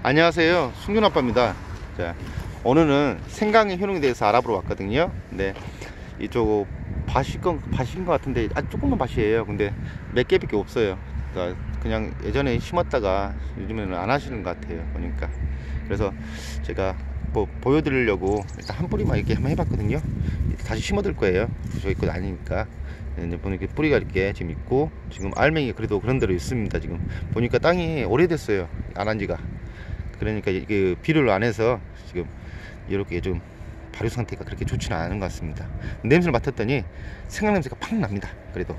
안녕하세요, 승균 아빠입니다. 자, 오늘은 생강의 효능에 대해서 알아보러 왔거든요. 근데 이쪽 밭인 것 같은데 조금만 밭이에요. 근데 몇 개밖에 없어요. 그러니까 그냥 예전에 심었다가 요즘에는 안 하시는 것 같아요, 보니까. 그래서 제가 뭐 보여드리려고 일단 한 뿌리만 이렇게 한번 해봤거든요. 다시 심어둘 거예요. 저희 거 아니니까. 이제 보니까 뿌리가 이렇게 지금 있고, 지금 알맹이가 그래도 그런 대로 있습니다. 지금 보니까 땅이 오래됐어요, 안 한 지가. 그러니까 이게 비료를 안 해서 지금 이렇게 좀 발효 상태가 그렇게 좋지는 않은 것 같습니다. 냄새를 맡았더니 생강 냄새가 팍 납니다. 그래도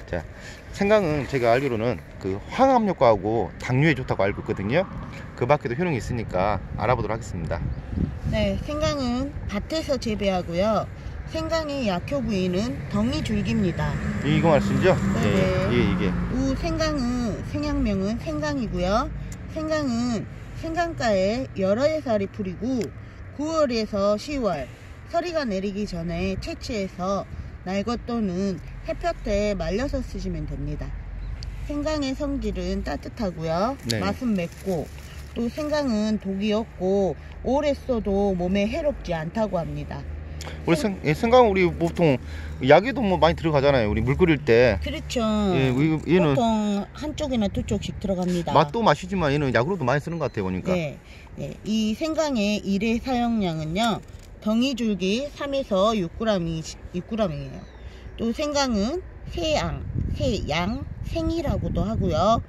자, 생강은 제가 알기로는 그 항암 효과하고 당뇨에 좋다고 알고 있거든요. 그 밖에도 효능이 있으니까 알아보도록 하겠습니다. 네, 생강은 밭에서 재배하고요. 생강의 약효 부위는 덩이줄기입니다. 이거 말씀이죠? 네. 이게 생강은 생약명은 생강이고요. 생강은 생강가에 여러 해살이 풀이고 9월에서 10월 서리가 내리기 전에 채취해서 날것 또는 햇볕에 말려서 쓰시면 됩니다. 생강의 성질은 따뜻하고요. 네. 맛은 맵고 또 생강은 독이 없고 오래 써도 몸에 해롭지 않다고 합니다. 우리 생강 우리 보통 약에도 뭐 많이 들어가잖아요. 우리 물 끓일 때. 그렇죠. 얘는 보통 한쪽이나 두 쪽씩 들어갑니다. 맛도 맛이지만 얘는 약으로도 많이 쓰는 것 같아요, 보니까. 네. 이 생강의 일회 사용량은요, 덩이줄기 3에서 6g이에요. 또 생강은 세양, 생이라고도 하고요.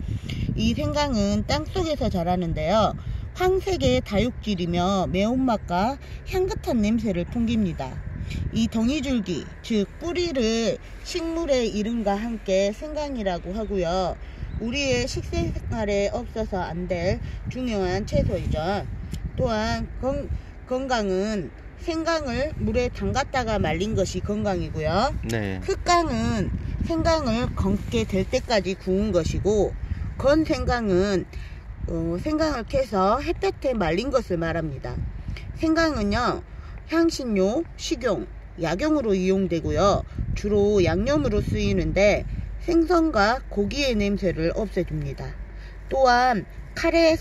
이 생강은 땅속에서 자라는데요. 황색의 다육질이며 매운맛과 향긋한 냄새를 풍깁니다. 이 덩이줄기, 즉 뿌리를 식물의 이름과 함께 생강이라고 하고요. 우리의 식생활에 없어서 안 될 중요한 채소이죠. 또한 건강은 생강을 물에 담갔다가 말린 것이 건강이고요. 네. 흑강은 생강을 검게 될 때까지 구운 것이고, 건 생강은 생강을 캐서 햇볕에 말린 것을 말합니다. 생강은요, 향신료, 식용, 약용으로 이용되고요. 주로 양념으로 쓰이는데 생선과 고기의 냄새를 없애줍니다. 또한 카레나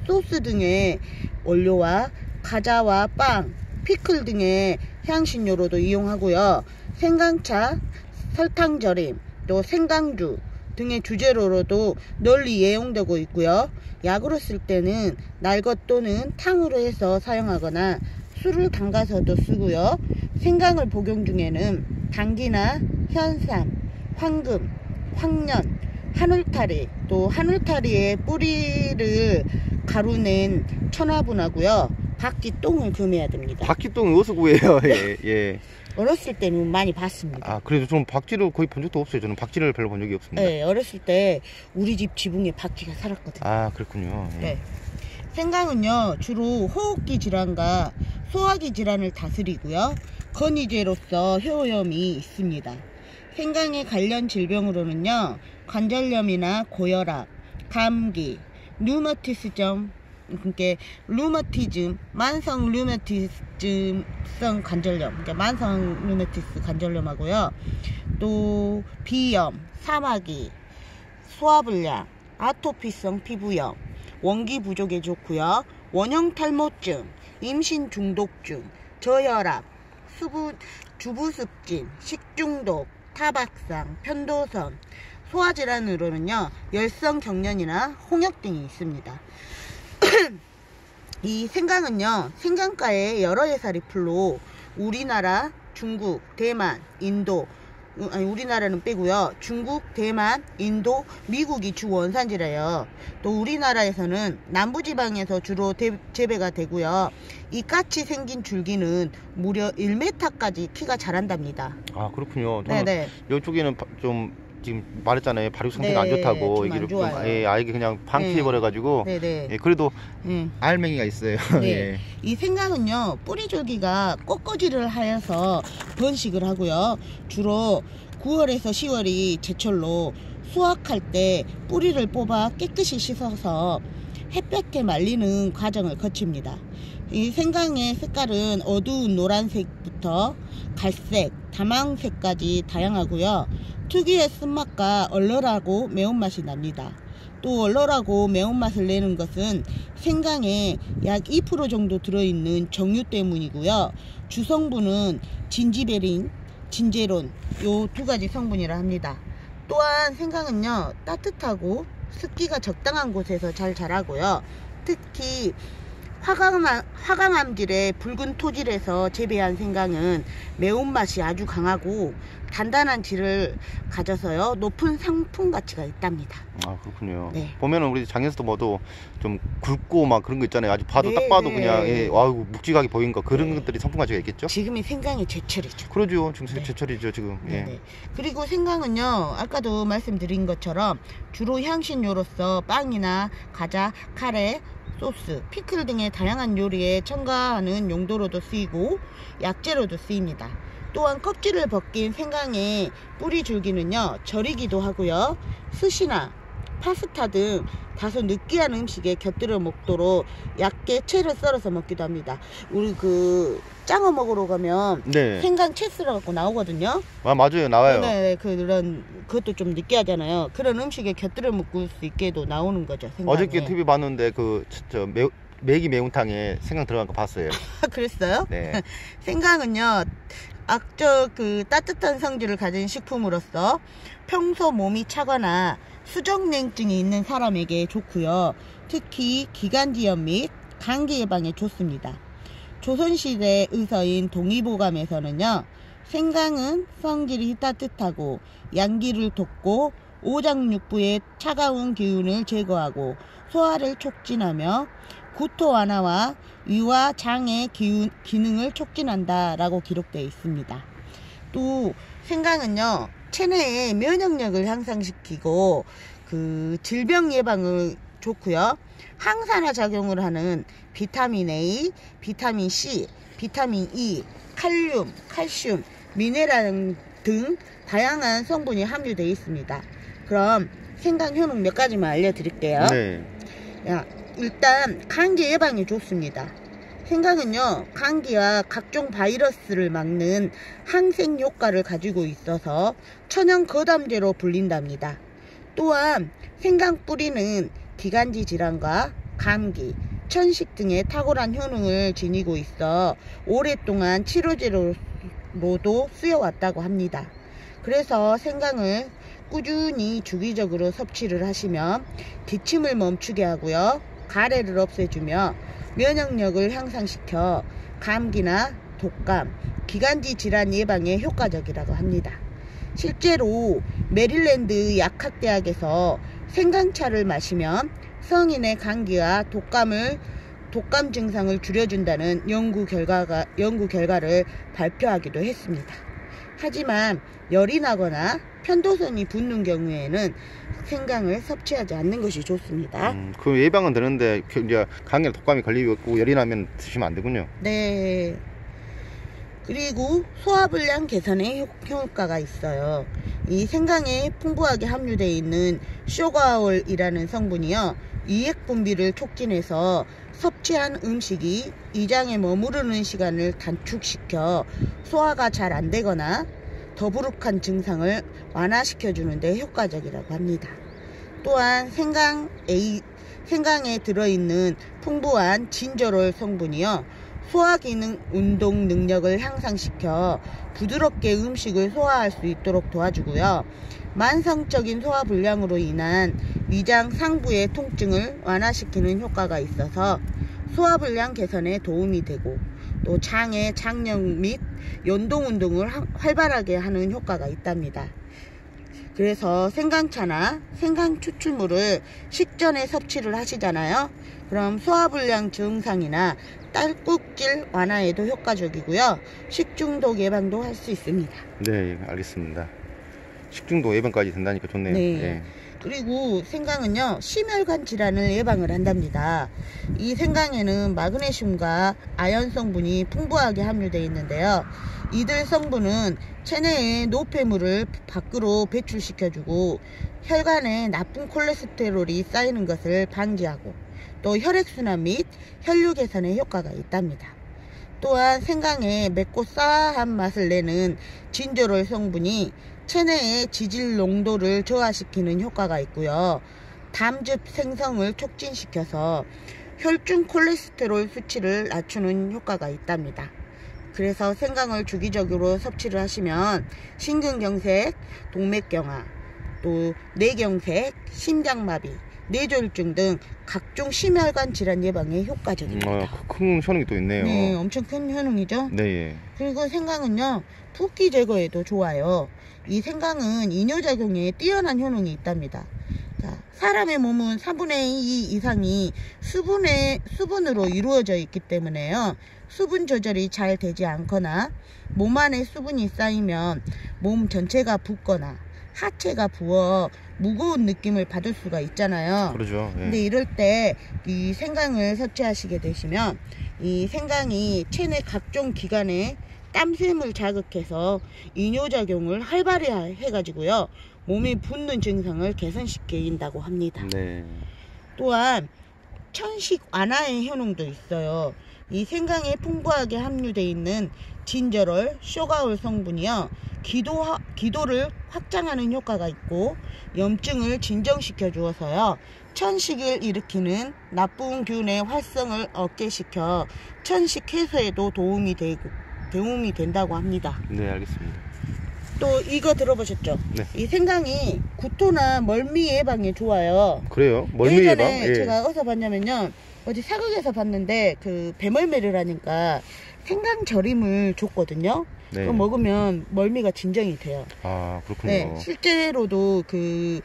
소스 등의 원료와 과자와 빵, 피클 등의 향신료로도 이용하고요. 생강차, 설탕절임, 또 생강주 등의 주재료로도 널리 애용되고 있고요. 약으로 쓸 때는 날것 또는 탕으로 해서 사용하거나 술을 담가서도 쓰고요. 생강을 복용 중에는 당귀나 현삼, 황금, 황년, 한울타리, 또 한울타리의 뿌리를 가루낸 천화분하고요. 박쥐똥을 금해야 됩니다. 박쥐똥 어디서 구해요? 예. 어렸을 때는 많이 봤습니다. 아, 그래도 좀 박쥐를 거의 본 적도 없어요. 저는 박쥐를 별로 본 적이 없습니다. 네, 어렸을 때 우리 집 지붕에 박쥐가 살았거든요. 아, 그렇군요. 예. 네. 생강은요, 주로 호흡기 질환과 소화기 질환을 다스리고요. 건의제로서 효험이 있습니다. 생강의 관련 질병으로는요, 관절염이나 고혈압, 감기, 류마티스점, 그러니까 루마티즘, 만성 류마티즘성 관절염, 그러니까 만성 류마티스 관절염하고요. 또 비염, 사마귀, 소화불량, 아토피성 피부염, 원기 부족에 좋고요. 원형 탈모증, 임신 중독증, 저혈압, 주부습진, 식중독, 타박상, 편도선, 소화질환으로는요, 열성 경련이나 홍역 등이 있습니다. 이 생강은요, 생강가에 여러 해살이 풀로 우리나라, 중국, 대만, 인도, 우리나라는 빼고요. 중국, 대만, 인도, 미국이 주 원산지래요. 또 우리나라에서는 남부지방에서 주로 재배가 되고요. 이 같이 생긴 줄기는 무려 1m까지 키가 자란답니다. 아, 그렇군요. 네네. 이쪽에는 좀 지금 말했잖아요. 발육 상태가 안 좋다고. 좀 안 좋아요. 아이게 그냥 방치해버려가지고. 네네. 그래도 알맹이가 있어요. 네. 이 생강은요, 뿌리줄기가 꽃꽂이를 하여서 번식을 하고요. 주로 9월에서 10월이 제철로 수확할 때 뿌리를 뽑아 깨끗이 씻어서 햇볕에 말리는 과정을 거칩니다. 이 생강의 색깔은 어두운 노란색부터 갈색, 다망색까지 다양하고요. 특유의 쓴맛과 얼얼하고 매운맛이 납니다. 또 얼얼하고 매운맛을 내는 것은 생강에 약 2% 정도 들어있는 정유 때문이고요. 주성분은 진지베린, 진제론 요 두 가지 성분이라 합니다. 또한 생강은요, 따뜻하고 습기가 적당한 곳에서 잘 자라고요. 특히 화강암질의 붉은 토질에서 재배한 생강은 매운맛이 아주 강하고 단단한 질을 가져서요, 높은 상품 가치가 있답니다. 아, 그렇군요. 네. 보면은 우리 장에서도 뭐도 좀 굵고 막 그런 거 있잖아요. 아주 봐도 네, 딱 봐도 네. 그냥 와우 묵직하게 보이는 거 그런 네. 것들이 상품 가치가 있겠죠? 지금이 생강의 제철이죠. 그러죠. 지금 네. 제철이죠 지금. 예. 네. 그리고 생강은요, 아까도 말씀드린 것처럼 주로 향신료로서 빵이나 과자, 카레, 소스, 피클 등의 다양한 요리에 첨가하는 용도로도 쓰이고 약재로도 쓰입니다. 또한 껍질을 벗긴 생강의 뿌리 줄기는요, 절이기도 하고요, 스시나 파스타 등 다소 느끼한 음식에 곁들여 먹도록 얇게 채를 썰어서 먹기도 합니다. 우리 그 짱어 먹으러 가면 네. 생강 채 썰어 갖고 나오거든요. 아, 맞아요. 나와요. 네, 그것도 좀 느끼하잖아요. 그런 음식에 곁들여 먹을 수 있게도 나오는 거죠. 생강에. 어저께 TV 봤는데 매기 매운탕에 생강 들어간 거 봤어요. 그랬어요? 네. 생강은요, 따뜻한 성질을 가진 식품으로서 평소 몸이 차거나 수족냉증이 있는 사람에게 좋고요. 특히 기관지염 및 감기 예방에 좋습니다. 조선시대 의서인 동의보감에서는요, 생강은 성질이 따뜻하고 양기를 돋고 오장육부의 차가운 기운을 제거하고 소화를 촉진하며 구토 완화와 위와 장의 기능을 촉진한다 라고 기록되어 있습니다. 또 생강은요, 체내의 면역력을 향상시키고 질병 예방을 좋고요. 항산화 작용을 하는 비타민 A, 비타민 C, 비타민 E, 칼륨, 칼슘, 미네랄 등 다양한 성분이 함유되어 있습니다. 그럼 생강 효능 몇 가지만 알려드릴게요. 네. 일단 감기 예방에 좋습니다. 생강은요, 감기와 각종 바이러스를 막는 항생 효과를 가지고 있어서 천연 거담제로 불린답니다. 또한 생강 뿌리는 기관지 질환과 감기, 천식 등의 탁월한 효능을 지니고 있어 오랫동안 치료제로도 쓰여왔다고 합니다. 그래서 생강을 꾸준히 주기적으로 섭취를 하시면 기침을 멈추게 하고요, 가래를 없애주며 면역력을 향상시켜 감기나 독감, 기관지 질환 예방에 효과적이라고 합니다. 실제로 메릴랜드 약학대학에서 생강차를 마시면 성인의 감기와 독감 증상을 줄여준다는 연구 결과를 발표하기도 했습니다. 하지만 열이 나거나 편도선이 붓는 경우에는 생강을 섭취하지 않는 것이 좋습니다. 그 예방은 되는데 이제 감기나 독감이 걸리고 열이 나면 드시면 안 되군요. 네. 그리고 소화불량 개선에 효과가 있어요. 이 생강에 풍부하게 함유되어 있는 쇼가올이라는 성분이요, 이액 분비를 촉진해서 섭취한 음식이 위장에 머무르는 시간을 단축시켜 소화가 잘 안되거나 더부룩한 증상을 완화시켜 주는데 효과적이라고 합니다. 또한 생강에 들어있는 풍부한 진저롤 성분이요, 소화기능 운동 능력을 향상시켜 부드럽게 음식을 소화할 수 있도록 도와주고요, 만성적인 소화불량으로 인한 위장 상부의 통증을 완화시키는 효과가 있어서 소화불량 개선에 도움이 되고, 또 장의 장력 및 연동운동을 활발하게 하는 효과가 있답니다. 그래서 생강차나 생강 추출물을 식전에 섭취를 하시잖아요. 그럼 소화불량 증상이나 딸꾹질 완화에도 효과적이고요, 식중독 예방도 할 수 있습니다. 네, 알겠습니다. 식중독 예방까지 된다니까 좋네요. 네. 네. 그리고 생강은요, 심혈관 질환을 예방을 한답니다. 이 생강에는 마그네슘과 아연 성분이 풍부하게 함유되어 있는데요, 이들 성분은 체내의 노폐물을 밖으로 배출시켜주고 혈관에 나쁜 콜레스테롤이 쌓이는 것을 방지하고 또 혈액순환 및 혈류 개선에 효과가 있답니다. 또한 생강에 맵고 싸한 맛을 내는 진저롤 성분이 체내의 지질 농도를 저하시키는 효과가 있고요, 담즙 생성을 촉진시켜서 혈중 콜레스테롤 수치를 낮추는 효과가 있답니다. 그래서 생강을 주기적으로 섭취를 하시면 심근경색, 동맥경화, 또 뇌경색, 심장마비, 뇌졸중 등 각종 심혈관 질환 예방에 효과적입니다. 큰 효능이 또 있네요. 네, 엄청 큰 효능이죠. 네. 그리고 생강은요, 붓기 제거에도 좋아요. 이 생강은 이뇨작용에 뛰어난 효능이 있답니다. 자, 사람의 몸은 4분의 2 이상이 수분으로 이루어져 있기 때문에요. 수분 조절이 잘 되지 않거나 몸 안에 수분이 쌓이면 몸 전체가 붓거나 하체가 부어 무거운 느낌을 받을 수가 있잖아요. 그러죠. 예. 근데 이럴 때 이 생강을 섭취하시게 되시면 이 생강이 체내 각종 기관에 땀샘을 자극해서 이뇨작용을 활발히 해가지고요, 몸이 붓는 증상을 개선시킨다고 합니다. 네. 또한 천식 완화의 효능도 있어요. 이 생강에 풍부하게 함유되어 있는 진저롤, 쇼가올 성분이요, 기도를 확장하는 효과가 있고 염증을 진정시켜 주어서요, 천식을 일으키는 나쁜 균의 활성을 억제시켜 천식 해소에도 도움이 된다고 합니다. 네, 알겠습니다. 또 이거 들어보셨죠? 네. 이 생강이 구토나 멀미 예방에 좋아요. 그래요? 멀미 예방? 예전에 예. 제가 어디서 봤냐면요, 어디 사극에서 봤는데 그 배멀미를 하니까 생강 절임을 줬거든요. 네. 그거 먹으면 멀미가 진정이 돼요. 아, 그렇군요. 네, 실제로도 그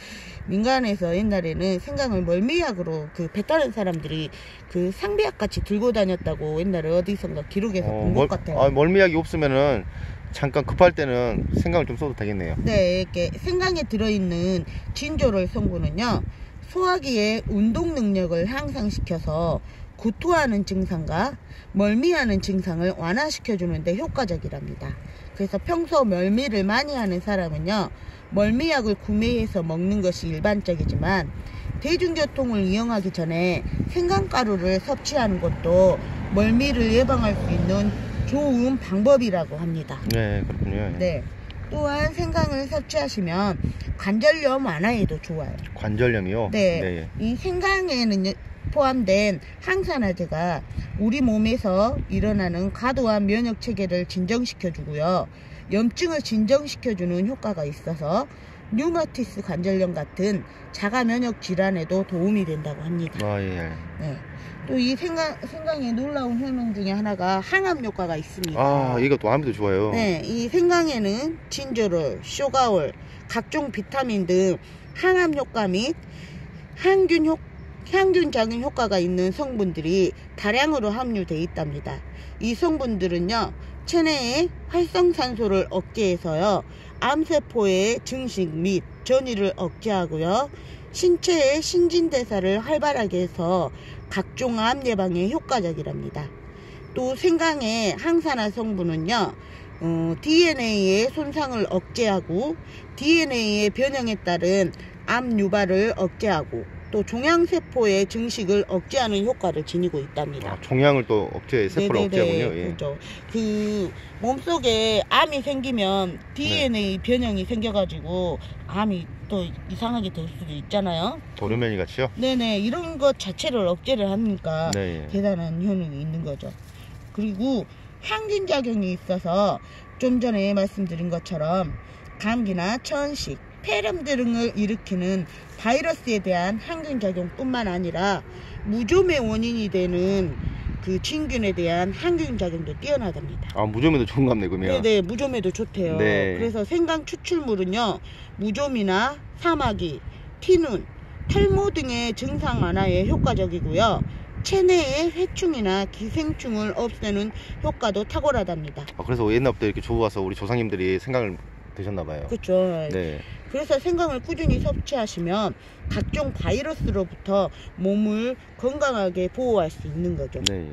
민간에서 옛날에는 생강을 멀미약으로 그 배따른 사람들이 그 상비약 같이 들고 다녔다고 옛날에 어디선가 기록에서 본 것 같아요. 멀미약이 없으면은 잠깐 급할 때는 생강을 좀 써도 되겠네요. 네, 이렇게 생강에 들어있는 진조롤 성분은요, 소화기의 운동 능력을 향상시켜서 구토하는 증상과 멀미하는 증상을 완화시켜주는데 효과적이랍니다. 그래서 평소 멀미를 많이 하는 사람은요, 멀미약을 구매해서 먹는 것이 일반적이지만 대중교통을 이용하기 전에 생강가루를 섭취하는 것도 멀미를 예방할 수 있는 좋은 방법이라고 합니다. 네, 그렇군요. 네. 또한 생강을 섭취하시면 관절염 완화에도 좋아요. 관절염이요? 네. 네. 이 생강에는 포함된 항산화제가 우리 몸에서 일어나는 과도한 면역 체계를 진정시켜 주고요, 염증을 진정시켜 주는 효과가 있어서 류마티스 관절염 같은 자가 면역 질환에도 도움이 된다고 합니다. 아, 예. 네. 또 이 생강의 놀라운 효능 중에 하나가 항암 효과가 있습니다. 아, 이것도 암에도 좋아요. 네, 이 생강에는 진저롤, 쇼가올, 각종 비타민 등 항암 효과 및 항균 작용 효과가 있는 성분들이 다량으로 함유되어 있답니다. 이 성분들은요, 체내의 활성산소를 억제해서요, 암세포의 증식 및 전이를 억제하고요, 신체의 신진대사를 활발하게 해서 각종 암 예방에 효과적이랍니다. 또 생강의 항산화 성분은요, DNA의 손상을 억제하고 DNA의 변형에 따른 암 유발을 억제하고 또 종양세포의 증식을 억제하는 효과를 지니고 있답니다. 아, 종양을 또 세포를 억제하군요. 예. 그렇죠. 그 몸속에 암이 생기면 DNA 변형이 생겨가지고 암이 또 이상하게 될 수도 있잖아요. 도르면이 같이요? 네네, 이런 것 자체를 억제를 하니까 네. 대단한 효능이 있는 거죠. 그리고 항균 작용이 있어서 좀 전에 말씀드린 것처럼 감기나 천식, 폐렴 등을 일으키는 바이러스에 대한 항균 작용뿐만 아니라 무좀의 원인이 되는 그 진균에 대한 항균 작용도 뛰어나답니다. 아, 무좀에도 좋은 것 같네, 그러면. 네네, 무좀에도 좋대요. 네. 그래서 생강 추출물은요, 무좀이나 사마귀, 티눈, 탈모 등의 증상 완화에 효과적이고요, 체내의 회충이나 기생충을 없애는 효과도 탁월하답니다. 아, 그래서 옛날부터 이렇게 좋아서 우리 조상님들이 생강을 드셨나봐요. 그렇죠. 네. 그래서 생강을 꾸준히 섭취하시면 각종 바이러스로부터 몸을 건강하게 보호할 수 있는 거죠. 네.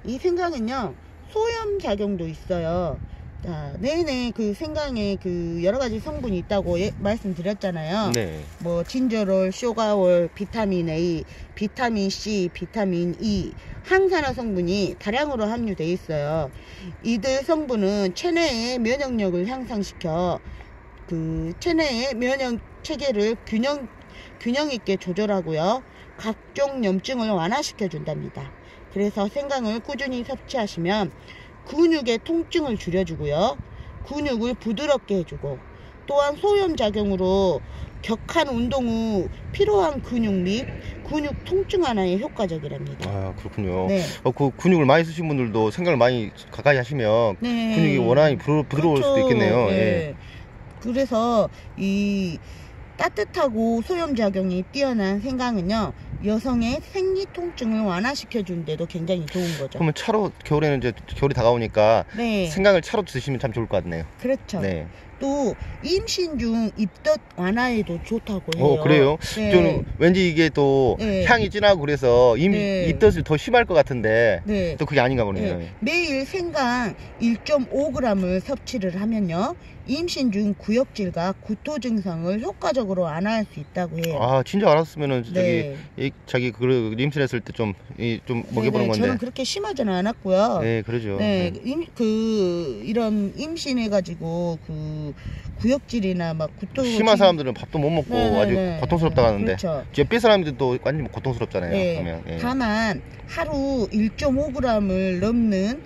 이 생강은요, 소염 작용도 있어요. 자, 네네, 그 생강에 그 여러 가지 성분이 있다고 말씀드렸잖아요. 네. 뭐 진저롤, 쇼가올, 비타민 A, 비타민 C, 비타민 E, 항산화 성분이 다량으로 함유되어 있어요. 이들 성분은 체내의 면역력을 향상시켜 그 체내의 면역 체계를 균형 있게 조절하고요. 각종 염증을 완화시켜 준답니다. 그래서 생강을 꾸준히 섭취하시면 근육의 통증을 줄여주고요. 근육을 부드럽게 해주고, 또한 소염작용으로 격한 운동 후 피로한 근육 및 근육 통증 완화에 효과적이랍니다. 아, 그렇군요. 네. 그 근육을 많이 쓰신 분들도 생강을 많이 가까이 하시면 네. 근육이 워낙 부드러울 수도 있겠네요. 네. 예. 그래서 이 따뜻하고 소염작용이 뛰어난 생강은요, 여성의 생리 통증을 완화시켜 주는데도 굉장히 좋은 거죠. 그러면 차로 겨울에는 이제 겨울이 다가오니까 네. 생강을 차로 드시면 참 좋을 것 같네요. 그렇죠. 네. 또 임신 중 입덧 완화에도 좋다고 해요. 그래요? 네. 저는 왠지 이게 또 네. 향이 진하고 그래서 네. 입덧이 더 심할 것 같은데 네. 또 그게 아닌가 보네요. 네. 매일 생강 1.5g을 섭취를 하면요, 임신 중 구역질과 구토 증상을 효과적으로 완화할 수 있다고 해요. 아, 진짜 알았으면은 네. 자기 그 임신했을 때 좀 먹여보는 건데. 저는 그렇게 심하지는 않았고요. 네, 그러죠. 네, 네. 이런 임신해가지고 그 구역질이나 막 구토 심한 사람들은 밥도 못 먹고 네, 아주 네. 고통스럽다고 하는데 그렇죠. 옆에 사람들도 완전 고통스럽잖아요. 네. 그러면. 예. 다만 하루 1.5g을 넘는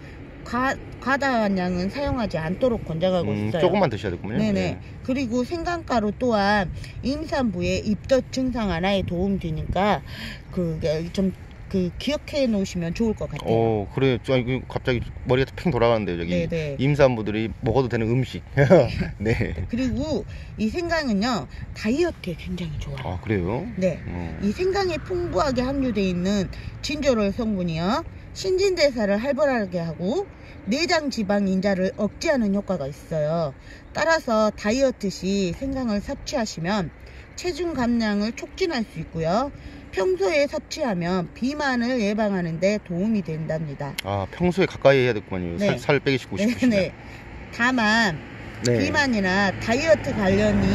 과다한 양은 사용하지 않도록 권장하고 있어요. 조금만 드셔야 되군요. 네네. 예. 그리고 생강가루 또한 임산부의 입덧 증상 완화에 도움이 되니까 그게 좀 기억해 놓으시면 좋을 것 같아요. 그래요. 갑자기 머리가 팽 돌아가는데요. 저기 네네. 임산부들이 먹어도 되는 음식. 네. 그리고 이 생강은요, 다이어트에 굉장히 좋아요. 아, 그래요? 네. 이 생강에 풍부하게 함유되어 있는 진저롤 성분이요, 신진대사를 활발하게 하고 내장 지방 인자를 억제하는 효과가 있어요. 따라서 다이어트 시 생강을 섭취하시면 체중 감량을 촉진할 수 있고요. 평소에 섭취하면 비만을 예방하는 데 도움이 된답니다. 아, 평소에 가까이 해야 되겠군요. 네. 살 빼기 싶으시면. 네. 다만 네. 비만이나 다이어트 관련이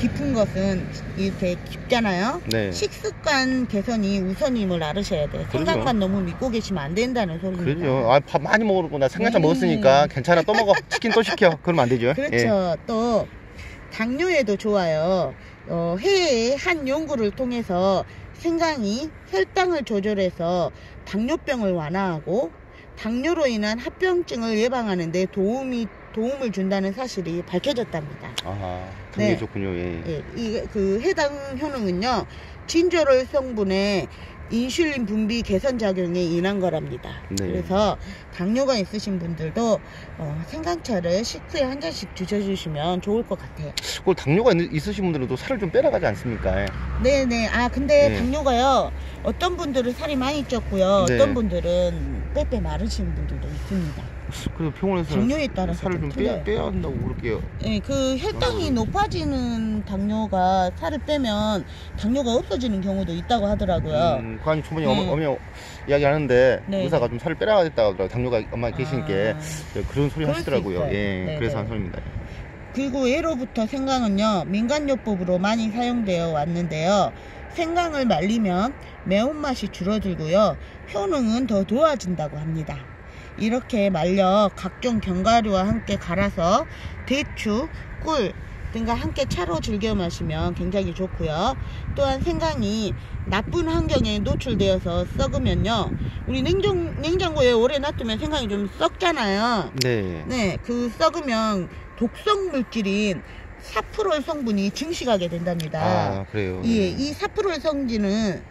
깊은 것은 이렇게 깊잖아요. 네. 식습관 개선이 우선임을 알으셔야 돼요. 그러죠. 생강만 너무 믿고 계시면 안 된다는 소리입니다. 그러죠. 아, 밥 많이 먹고 나 생강차 먹었으니까 괜찮아, 또 먹어. 치킨 또 시켜. 그러면 안 되죠. 그렇죠. 예. 또 당뇨에도 좋아요. 해외의 한 연구를 통해서 생강이 혈당을 조절해서 당뇨병을 완화하고 당뇨로 인한 합병증을 예방하는 데 도움을 준다는 사실이 밝혀졌답니다. 아, 당뇨 네. 좋군요. 예. 그 해당 효능은요, 진저롤 성분의 인슐린 분비 개선 작용에 인한 거랍니다. 네. 그래서 당뇨가 있으신 분들도 생강차를 식후에 한 잔씩 드셔주시면 좋을 것 같아요. 그걸 당뇨가 있으신 분들은 또 살을 좀 빼라가지 않습니까? 네네. 근데 네. 당뇨가요, 어떤 분들은 살이 많이 쪘고요, 네. 어떤 분들은 빼빼 마르시는 분들도 있습니다. 그래서 병원에서 당뇨에 따라서 살을 좀 틀려요. 빼야 한다고 그럴게요. 네, 그 혈당이 높아지는 당뇨가 살을 빼면 당뇨가 없어지는 경우도 있다고 하더라고요. 그 아니 초반에 네. 어머니 이야기하는데 네. 의사가 좀 살을 빼라 했다고 하더라고요. 당뇨가 엄마 계시니까 그런 소리 그럴 수 하시더라고요. 있어요. 예, 네, 그래서 네. 한 소리입니다. 그리고 예로부터 생강은요, 민간요법으로 많이 사용되어 왔는데요, 생강을 말리면 매운맛이 줄어들고요, 효능은 더 좋아진다고 합니다. 이렇게 말려 각종 견과류와 함께 갈아서 대추, 꿀 등과 함께 차로 즐겨 마시면 굉장히 좋고요. 또한 생강이 나쁜 환경에 노출되어서 썩으면요, 우리 냉장고에 오래 놔두면 생강이 좀 썩잖아요. 네. 네, 그 썩으면 독성 물질인 사프롤 성분이 증식하게 된답니다. 아, 그래요. 예, 이 사프롤 성질은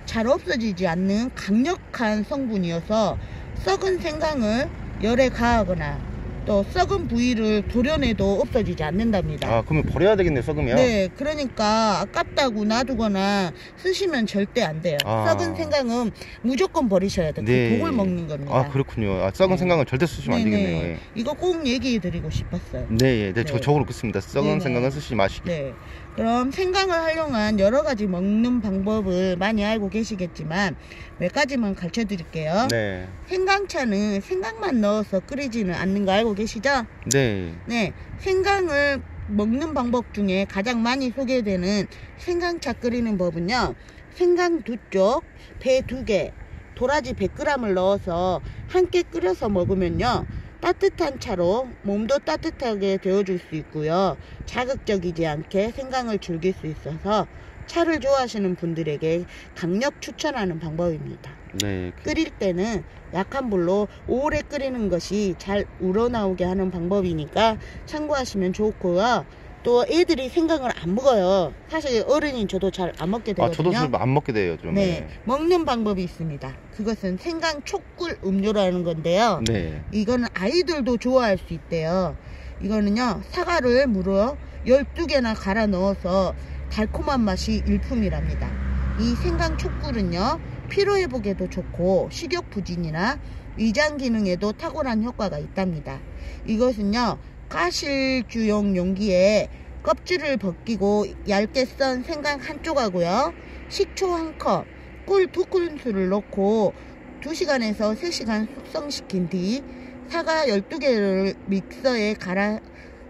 잘 없어지지 않는 강력한 성분이어서 썩은 생강을 열에 가하거나 또 썩은 부위를 도려내도 없어지지 않는답니다. 아, 그러면 버려야 되겠네, 썩으면. 네, 그러니까 아깝다고 놔두거나 쓰시면 절대 안 돼요. 아. 썩은 생강은 무조건 버리셔야 돼요. 네. 그 독을 먹는 겁니다. 아, 그렇군요. 썩은 네. 생강은 절대 쓰시면 안 되겠네요. 예. 이거 꼭 얘기해 드리고 싶었어요. 네, 예. 네, 네. 적으로 긋습니다. 썩은 네네. 생강은 쓰시지 마시고. 네. 그럼 생강을 활용한 여러 가지 먹는 방법을 많이 알고 계시겠지만 몇 가지만 가르쳐 드릴게요. 네. 생강차는 생강만 넣어서 끓이지는 않는 거 알고 계시죠? 네. 네. 생강을 먹는 방법 중에 가장 많이 소개되는 생강차 끓이는 법은요, 생강 2쪽, 배 2개, 도라지 100g을 넣어서 함께 끓여서 먹으면요, 따뜻한 차로 몸도 따뜻하게 데워줄 수 있고요. 자극적이지 않게 생강을 즐길 수 있어서 차를 좋아하시는 분들에게 강력 추천하는 방법입니다. 네. 끓일 때는 약한 불로 오래 끓이는 것이 잘 우러나오게 하는 방법이니까 참고하시면 좋고요. 또 애들이 생강을 안 먹어요. 사실 어른인 저도 잘 안 먹게 되거든요. 저도 술 안 먹게 돼요, 좀. 네, 먹는 방법이 있습니다. 그것은 생강 촉꿀 음료라는 건데요. 네. 이거는 아이들도 좋아할 수 있대요. 이거는요, 사과를 무려 12개나 갈아 넣어서 달콤한 맛이 일품이랍니다. 이 생강 촉꿀은요, 피로회복에도 좋고 식욕부진이나 위장 기능에도 탁월한 효과가 있답니다. 이것은요, 가실주용 용기에 껍질을 벗기고 얇게 썬 생강 한 조각하고요, 식초 1컵, 꿀 2큰술을 넣고 2시간에서 3시간 숙성시킨 뒤 사과 12개를 믹서에 갈아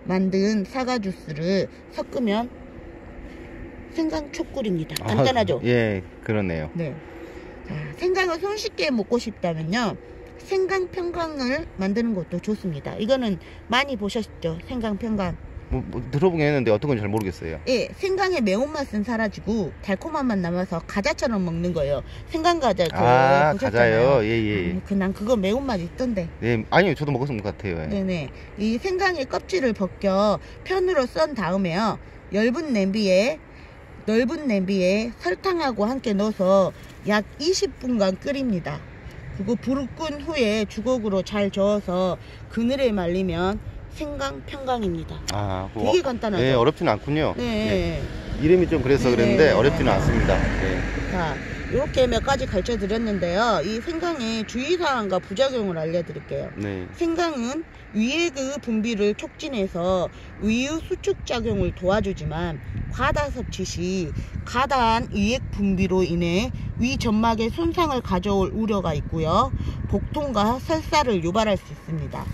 만든 사과 주스를 섞으면 생강 촉꿀입니다. 간단하죠? 예, 그러네요. 네. 자, 생강을 손쉽게 먹고 싶다면요, 생강 평강을 만드는 것도 좋습니다. 이거는 많이 보셨죠? 생강 평강. 뭐 들어보긴 했는데 어떤 건지 잘 모르겠어요. 예, 생강의 매운맛은 사라지고 달콤한 맛 남아서 과자처럼 먹는 거예요. 생강 과자 보셨잖아요. 과자요? 예. 난 그거 매운맛 있던데. 네, 아니요, 저도 먹었을 것 같아요. 예. 네네. 이 생강의 껍질을 벗겨 편으로 썬 다음에요, 넓은 냄비에 설탕하고 함께 넣어서 약 20분간 끓입니다. 그리고 불을 끈 후에 주걱으로 잘 저어서 그늘에 말리면 생강 평강입니다. 되게 간단하죠? 네, 어렵지는 않군요. 네. 예. 이름이 좀 그래서 네. 그랬는데 어렵지는 않습니다. 예. 자, 이렇게 몇 가지 가르쳐 드렸는데요. 이 생강의 주의사항과 부작용을 알려드릴게요. 네. 생강은 위액의 분비를 촉진해서 위의 수축 작용을 도와주지만 과다 섭취 시 과다한 위액 분비로 인해 위 점막에 손상을 가져올 우려가 있고요. 복통과 설사를 유발할 수 있습니다.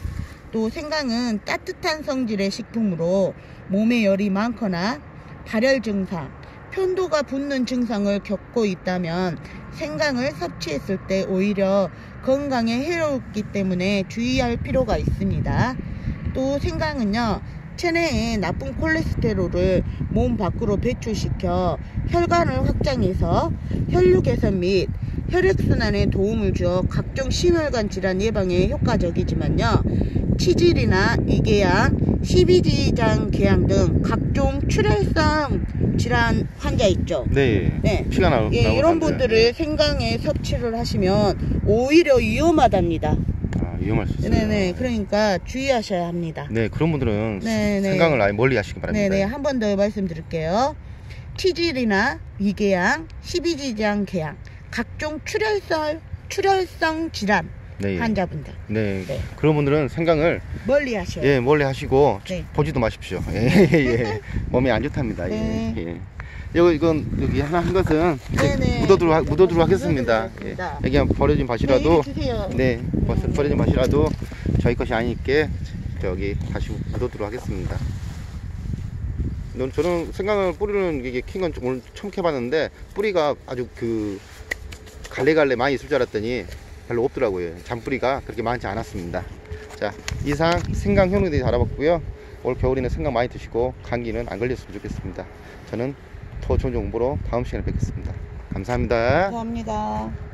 또 생강은 따뜻한 성질의 식품으로 몸에 열이 많거나 발열 증상, 편도가 붓는 증상을 겪고 있다면 생강을 섭취했을 때 오히려 건강에 해롭기 때문에 주의할 필요가 있습니다. 또 생강은요, 체내의 나쁜 콜레스테롤을 몸 밖으로 배출시켜 혈관을 확장해서 혈류 개선 및 혈액순환에 도움을 주어 각종 심혈관 질환 예방에 효과적이지만요, 치질이나 위궤양, 십이지장 궤양 등 각종 출혈성 질환 환자 있죠. 네. 피가 나오고 이런 분들을 생강에 섭취를 하시면 오히려 위험하답니다. 위험할 수 있어요. 네네. 그러니까 주의하셔야 합니다. 네, 그런 분들은 네네. 생강을 아예 멀리 하시기 바랍니다. 네네. 한 번 더 말씀드릴게요. 치질이나 위궤양, 십이지장 궤양, 각종 출혈성 질환 환자분들. 네. 그런 분들은 생강을 멀리 하셔요. 예, 멀리 하시고 네. 보지도 마십시오. 예. 몸에 안 좋답니다. 네. 예. 이건 여기 하나 한 것은 네네. 묻어두도록 하겠습니다. 예. 여기 버려진 밭이라도 네, 버려진 밭이라도 저희 것이 아니께 저기 다시 묻어두도록 하겠습니다. 저는 생강을 뿌리는 이게 킨 건 오늘 처음 해봤는데 뿌리가 아주 갈래갈래 많이 있을 줄 알았더니 별로 없더라고요. 잔뿌리가 그렇게 많지 않았습니다. 자, 이상 생강 효능에 대해서 알아봤고요. 올 겨울에는 생강 많이 드시고 감기는 안 걸렸으면 좋겠습니다. 저는 더 좋은 정보로 다음 시간에 뵙겠습니다. 감사합니다. 감사합니다.